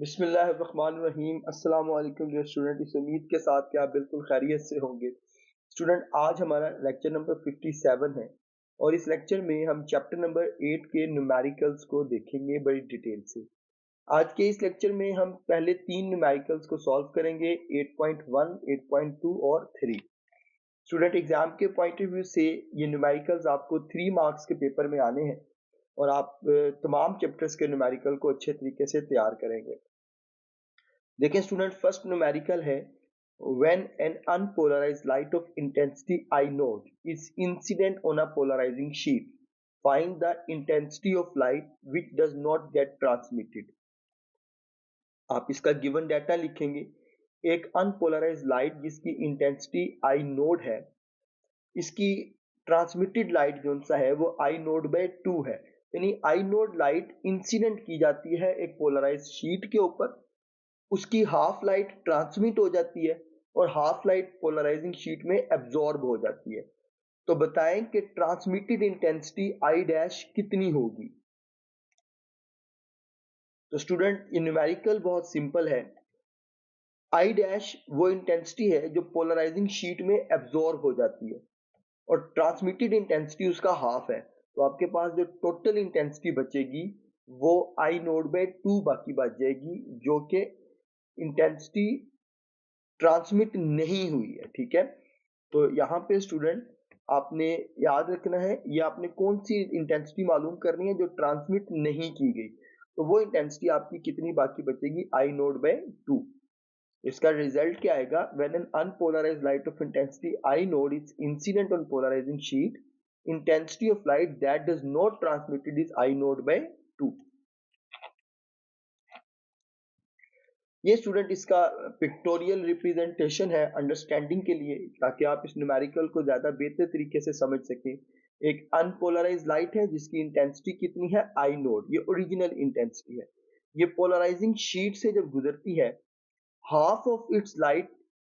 बिस्मिल्लाहिर्रहमानिर्रहीम। अस्सलाम वालेकुम डियर स्टूडेंट। इस उम्मीद के साथ कि आप बिल्कुल खैरियत से होंगे। स्टूडेंट, आज हमारा लेक्चर नंबर 57 है और इस लेक्चर में हम चैप्टर नंबर 8 के न्यूमेरिकल्स को देखेंगे बड़ी डिटेल से। आज के इस लेक्चर में हम पहले 3 न्यूमेरिकल्स को सॉल्व करेंगे, 8.1, 8.2 और 3। स्टूडेंट, एग्जाम के पॉइंट ऑफ व्यू से ये न्यूमेरिकल्स आपको 3 मार्क्स के पेपर में आने हैं और आप तमाम चैप्टर्स के न्यूमेरिकल को अच्छे तरीके से तैयार करेंगे। देखिए स्टूडेंट, फर्स्ट न्यूमेरिकल है when an unpolarized light of intensity I naught is incident on a polarizing sheet, find the intensity of light which does not get transmitted। आप इसका गिवन डाटा लिखेंगे। एक अनपोलराइज्ड लाइट जिसकी intensity I node है, इसकी transmitted light जो सा है वो आई नोड बाय 2 है। यानी आई नोड लाइट इंसिडेंट की जाती है एक पोलराइज्ड शीट के ऊपर, उसकी हाफ लाइट ट्रांसमिट हो जाती है और हाफ लाइट पोलराइजिंग शीट में एब्जॉर्ब हो जाती है। तो बताएं कि ट्रांसमिटेड इंटेंसिटी आई डैश कितनी होगी। तो स्टूडेंट, ये न्यूमेरिकल बहुत सिंपल है। आई डैश वो इंटेंसिटी है जो पोलराइजिंग शीट में एब्जॉर्ब हो जाती है और ट्रांसमिटेड इंटेंसिटी उसका हाफ है। तो आपके पास जो टोटल इंटेंसिटी बचेगी वो आई नोड बाय 2 बाकी बच जाएगी, जो कि इंटेंसिटी ट्रांसमिट नहीं हुई है। ठीक है, तो यहाँ पे स्टूडेंट आपने याद रखना है, ये आपने कौन सी इंटेंसिटी मालूम करनी है जो ट्रांसमिट नहीं की गई। तो वो इंटेंसिटी आपकी कितनी बाकी बचेगी, आई नोड बाय 2। इसका रिजल्ट क्या आएगा, when an unpolarised light of intensity I naught is incident on polarising sheet, intensity of light that does not transmitted is I naught by 2। ये स्टूडेंट इसका पिक्टोरियल रिप्रेजेंटेशन है अंडरस्टैंडिंग के लिए, ताकि आप इस न्यूमेरिकल को ज्यादा बेहतर तरीके से समझ सकें। एक अनपोलराइज्ड लाइट है जिसकी इंटेंसिटी कितनी है, आई नोड, ये ओरिजिनल इंटेंसिटी है। ये पोलराइजिंग शीट से जब गुजरती है, half of its light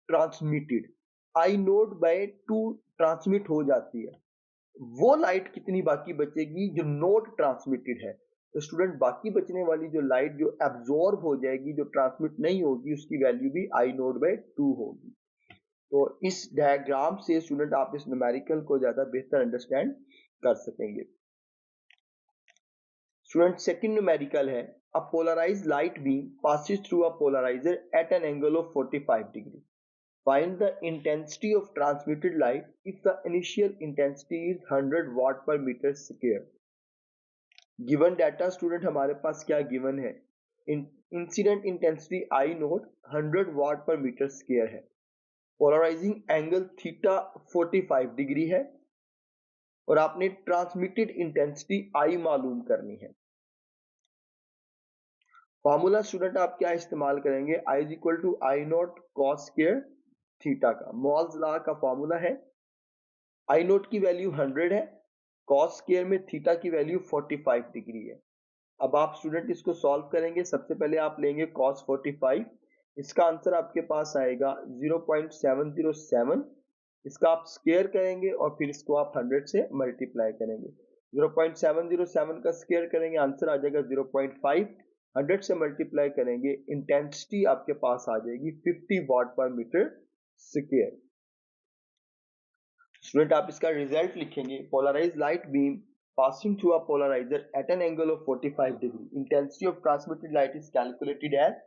transmitted, I naught by 2 transmit हो जाती है। वो लाइट कितनी बाकी बचेगी जो नोट ट्रांसमिटेड है। तो स्टूडेंट, बाकी बचने वाली जो लाइट जो एब्जॉर्ब हो जाएगी, जो ट्रांसमिट नहीं होगी, उसकी वैल्यू भी आई नोट बाय 2 होगी। तो इस डायग्राम से स्टूडेंट आप इस न्यूमेरिकल को ज्यादा बेहतर अंडरस्टैंड कर सकेंगे। स्टूडेंट, सेकंड न्यूमेरिकल है a polarised light beam passes through a polarizer at an angle of 45 degree. Find the intensity of transmitted light if the initial intensity is 100 watt per meter square। Given data student हमारे पास क्या given है, incident intensity I naught 100 watt per metre square है, polarising angle theta 45 degree है और आपने transmitted intensity I मालूम करनी है। फॉर्मूला स्टूडेंट आप क्या इस्तेमाल करेंगे, I is equal to I note cos square theta का मॉल्स लॉ का फॉर्मूला है। आई नोट की वैल्यू 100 है, कॉस स्क्वायर में थीटा की वैल्यू 45 डिग्री है। अब आप स्टूडेंट इसको सॉल्व करेंगे। सबसे पहले आप लेंगे cos 45, इसका आंसर आपके पास आएगा 0.707। इसका आप स्क्वायर करेंगे और फिर इसको आप 100 से मल्टीप्लाई करेंगे। 0.707 का स्क्वायर करेंगे, आंसर आ जाएगा 0.5। 100 से मल्टीप्लाई करेंगे, इंटेंसिटी आपके पास आ जाएगी 50 वाट पर मीटर स्क्वायर। स्टूडेंट, आप इसका रिजल्ट लिखेंगे, polarised light beam passing through a polarizer at an angle of 45 degree. Intensity of transmitted light is calculated as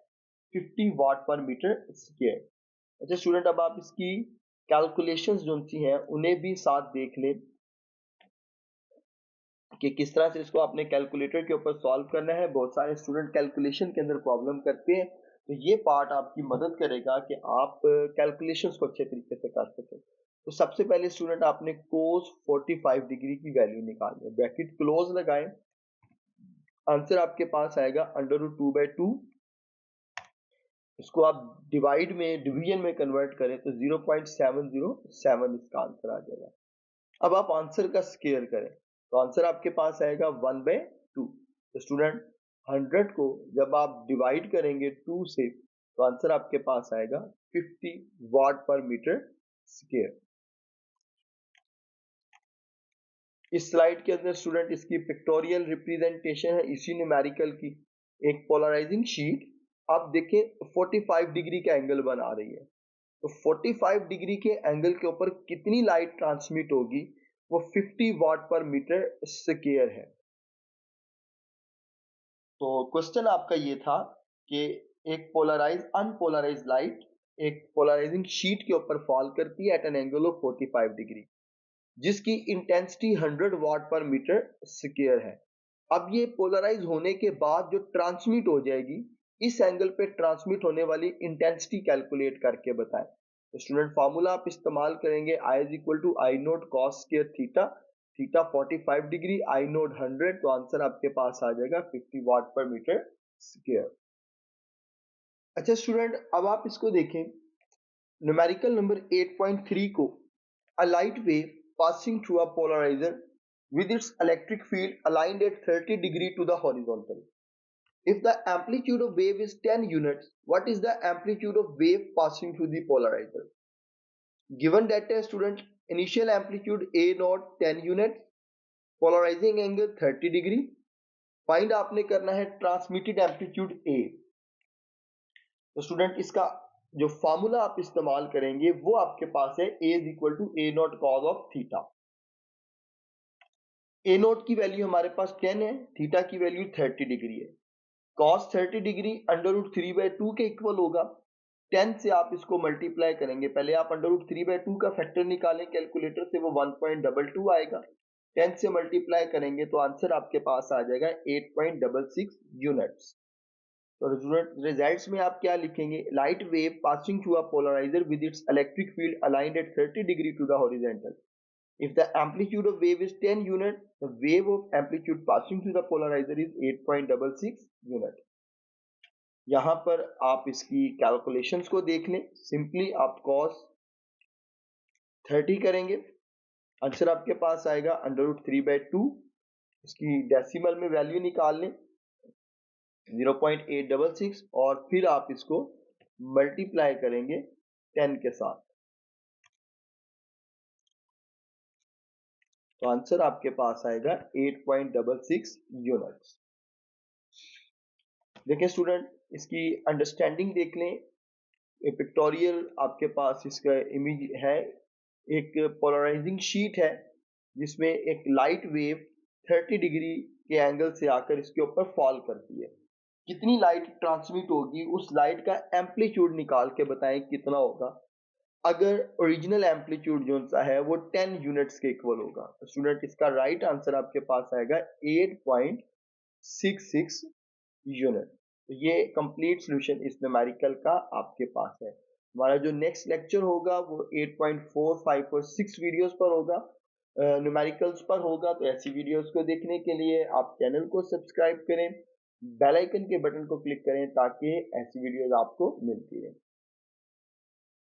50 watt per meter square। अच्छा student, अब आप इसकी कैलकुलेशंस जो सी हैं उन्हें भी साथ देख लें कि किस तरह से इसको आपने कैलकुलेटर के ऊपर सॉल्व करना है। बहुत सारे स्टूडेंट कैलकुलेशन के अंदर प्रॉब्लम करते हैं, तो ये पार्ट आपकी मदद करेगा कि आप कैलकुलेशंस को अच्छे तरीके से कर सकें। तो सबसे पहले स्टूडेंट आपने cos 45 डिग्री की वैल्यू निकालनी है, ब्रैकेट क्लोज लगाएं, आंसर आपके पास आएगा √2/2। इसको आप डिवाइड में डिवीजन में कन्वर्ट करें तो 0.707 इसका आंसर आ जाएगा। अब आप आंसर का स्क्वायर करें तो आंसर आपके पास आएगा 1/2। तो स्टूडेंट, 100 को जब आप डिवाइड करेंगे 2 से तो आंसर आपके पास आएगा 50 वाट पर मीटर स्क्वायर। इस स्लाइड के अंदर स्टूडेंट इसकी पिक्टोरियल रिप्रेजेंटेशन है इसी न्यूमेरिकल की। एक पोलराइजिंग शीट आप देखें 45 डिग्री का एंगल बना रही है, तो 45 डिग्री के एंगल के ऊपर कितनी लाइट ट्रांसमिट होगी, वो 50 वाट पर मीटर स्क्वायर है। तो क्वेश्चन आपका ये था कि एक पोलराइज अनपोलराइज लाइट एक पोलराइजिंग शीट के ऊपर फॉल करती है at an angle of 45 degree, जिसकी intensity 100 watt per metre square है। अब ये पोलराइज होने के बाद जो ट्रांसमिट हो जाएगी, इस एंगल पे ट्रांसमिट होने वाली इंटेंसिटी कैलकुलेट करके बताएं। तो स्टूडेंट फार्मूला आप इस्तेमाल करेंगे I is equal to I note cos square theta, theta 45 degree, I naught 100, तो आंसर आपके पास आ जाएगा 50 वाट पर मीटर स्क्वायर। अच्छा स्टूडेंट, अब आप इसको देखें, न्यूमेरिकल नंबर 8.3 को, a light wave passing through a polarizer with its electric field aligned at 30 degree to the horizontal. If the amplitude of wave is 10 units, what is the amplitude of wave passing through the polarizer? Given that a student initial amplitude A naught 10 units, polarizing angle 30 degree, find आपने करना है transmitted amplitude A। तो student इसका जो formula आप इस्तेमाल करेंगे वो आपके पास है A is equal to A naught cos of theta. A naught की वैल्यू हमारे पास 10 है, थीटा की वैल्यू 30 डिग्री है। कॉस 30 डिग्री अंडर रूट 3/2 के इक्वल होगा। 10 से आप इसको मल्टीप्लाई करेंगे, पहले आप अंडर रूट 3/2 का फैक्टर निकालें कैलकुलेटर से, वो 1.22 आएगा। 10 से मल्टीप्लाई करेंगे तो आंसर आपके पास आ जाएगा 8.66 यूनिट्स। तो रिजल्ट्स में आप क्या लिखेंगे, light wave passing through a polariser with its electric field aligned at 30 degree to the horizontal. If the amplitude of wave is 10 unit, the wave of amplitude passing through the polarizer is 8.66 unit. यहां पर आप इसकी calculations को देख लें, simply आप cos 30 करेंगे, answer आपके पास आएगा अंडर रूट 3/2, इसकी डेसिमल में वैल्यू निकाल लें 0.866 और फिर आप इसको मल्टीप्लाई करेंगे 10 के साथ, तो आंसर आपके पास आएगा 8.66 यूनिट्स। देखें स्टूडेंट, इसकी अंडरस्टैंडिंग देख लें, पिक्टोरियल आपके पास इसका इमेज है, एक पोलराइजिंग शीट है जिसमें एक लाइट वेव 30 डिग्री के एंगल से आकर इसके ऊपर फॉल करती है। कितनी लाइट ट्रांसमिट होगी, उस लाइट का एम्पलीट्यूड निकाल के बताएं कितना होगा। अगर ओरिजिनल एम्पलीट्यूड जो सा है वो 10 यूनिट्स के इक्वल होगा, तो स्टूडेंट इसका राइट आंसर आपके पास आएगा 8.66 यूनिट। तो ये कंप्लीट सॉल्यूशन इस न्यूमेरिकल का आपके पास है। हमारा जो नेक्स्ट लेक्चर होगा वो 8.4, 5 और 6 वीडियोस पर होगा, न्यूमेरिकल्स पर होगा। तो ऐसी वीडियोस को देखने के लिए आप चैनल को सब्सक्राइब करें, बेल आइकन के बटन को क्लिक करें ताकि ऐसी वीडियोस आपको मिलती रहे।